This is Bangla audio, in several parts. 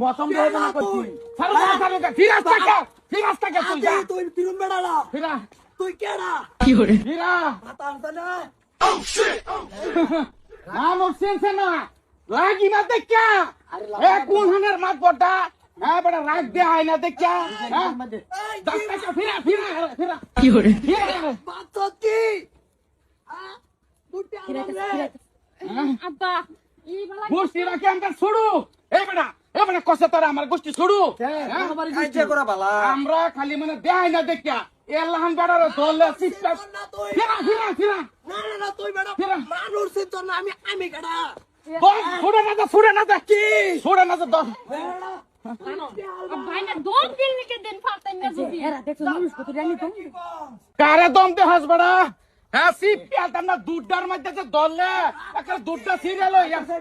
মৌসুম দেবে না করছি সারা ফিরাস্তাকে তুই যা তুই তিরুন বেড়ালা ফিরা তুই কেডা ফিরা মাথা আনতে না মানুষ চিনছে না লাগি না দেখা এ কোন হানের মাত বড়টা হ্যাঁ বড় রাগ দে হয় না দেখা হ্যাঁ দশটা ফিরা ফিরা ফিরা কি হরে বাচ্চা কি বুটি আনলে আব্বা এই বলা গোষ্ঠী রাখে আমরা ছুড়ু এ বেটা কষ্ট তোরা আমার গোষ্ঠী ছুড়ু কাইছে করা বালা আমরা খালি মানে দেয় না দেখা এলাহান বেড়ার দলে সিস্টেম ফিরা ফিরা ফিরা না না না তুই বেড়া ফিরা। মানুষ চিনছ না আমি কেডা ছুড়ে না দে কি ছুড়ে না দে দশ বেড়া ভাই না দম দিল নিকে দেন ফালতাই না যদি এরা দেখো মানুষ কত জানি তো কারে দম দে হাস বেড়া হ্যাঁ সিপিয়া তার দুধটার মধ্যে যে দলে একটা দুধটা সিরিয়াল হয়ে গেছে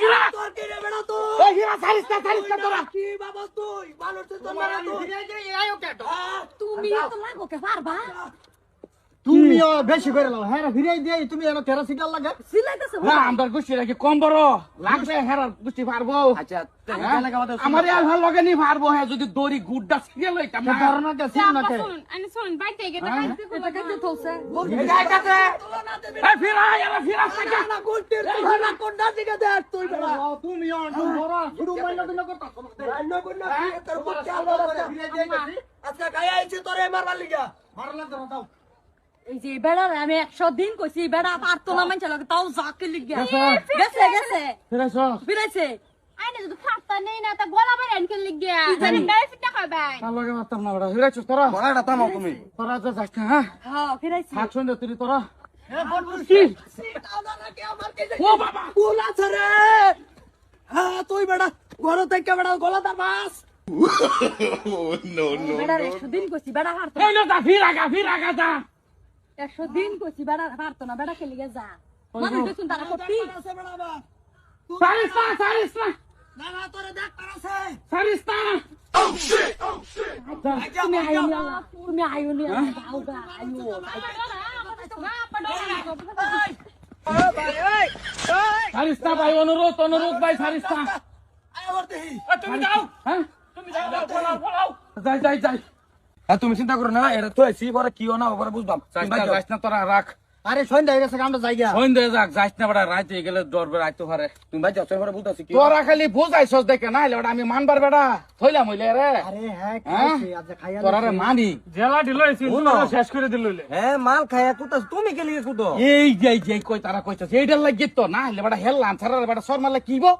হিরা তোর কি রে বেড়া তুই এই হিরা সারিস্তা তোরা কি বাবা তুই মানুষ চিনছ না তুই তুমি তো লাগো কে পারবা তুমিও বেশি করে নাও হ্যাঁ ফিরাই দিয়ে তুমি এনে তেরা সিটার লাগে সিলাইতেছে না আমার গোষ্ঠী নাকি কম বড় লাগবে হেরার গোষ্ঠী পারবো আচ্ছা আমার আলহা লগে নি পারবো হ্যাঁ যদি দড়ি গুড্ডা সিরিয়াল হইতাম না ধারণা কে সিন না কে শুনুন আমি শুনুন বাইতে গেতে কাইতে কোলা কাইতে থলছে এই ফিরা এরা ফিরা থেকে না গুলটির তুই না কোনটা দিকে দেখ তুই বেড়া তুমিও বড় শুরু মাইনা দিন করতা রান্না করনা তোর উপর চাল বাড়া আজকে গায়ে আইছে তোরে মারবার লিগা মারলা দাও এই যে বেড়া আমি 100 দিন কইছি বেড়া পারতো না মানছে লাগে তাও জাকে লিগা গেছে ফিরাইছ ফিরাইছে আইনে যদি খাতা নেই না তা গলা বাইরে আনকে লিগা জানি গায়ে ফিটা কইবাই তার লগে মারতাম না বড় ফিরাইছ তোরা বড়াটা থামাও তুমি তোরা তো যাস না হ্যাঁ হ্যাঁ ফিরাইছি হাত শুন দে তুই তোরা কি দাদা নাকি আমার কে ও বাবা গোলা ছরে হ্যাঁ তুই বেড়া ঘর থেকে বেড়া গোলা দা মাস বেড়া 100 দিন কইছি বেড়া পারতো এই না ফিরা যা 100 দিন কইছি বেড়া পারতো না বেড়া কে লিগা যা মানুষ দেখুন তারা করতি আছে বেড়া বা সারিস্তা না না তোরে দেখ পারাছে সারিস্তা তুমি আইও না তুমি আইও না আউগা আইও সারিস্তা ভাই অনুরোধ ভাই সারিস্তা আয় বলতে তুমি যাও হ্যাঁ তুমি যাও যাই তুমি চিন্তা করো না এটা তো আইছি পরে কি না পরে বুঝবাম যাইস না তোরা রাখ আরে সন্ধ্যা হয়ে গেছে আমরা জায়গা সন্ধ্যে যাক যাইস না বেড়া রাইতে গেলে ডরবে রাইতে পারে তুমি ভাই যাও পরে বুঝতাছি কি তোরা খালি বুঝাইছস দেখে না হলে আমি মানবার বেড়া থইলাম হইলে রে আরে হ্যাঁ খাইছি আজ খাইয়া তোরা রে মানি জেলা দিল শেষ করে দিল হ্যাঁ মাল খায়া কুতাস তুমি কে লিগে কুতো এই যে কই তারা কইছস এইটার লাগি তো না হলে বেড়া হেললাম ছাড়া বেড়া সর মারলে কিবো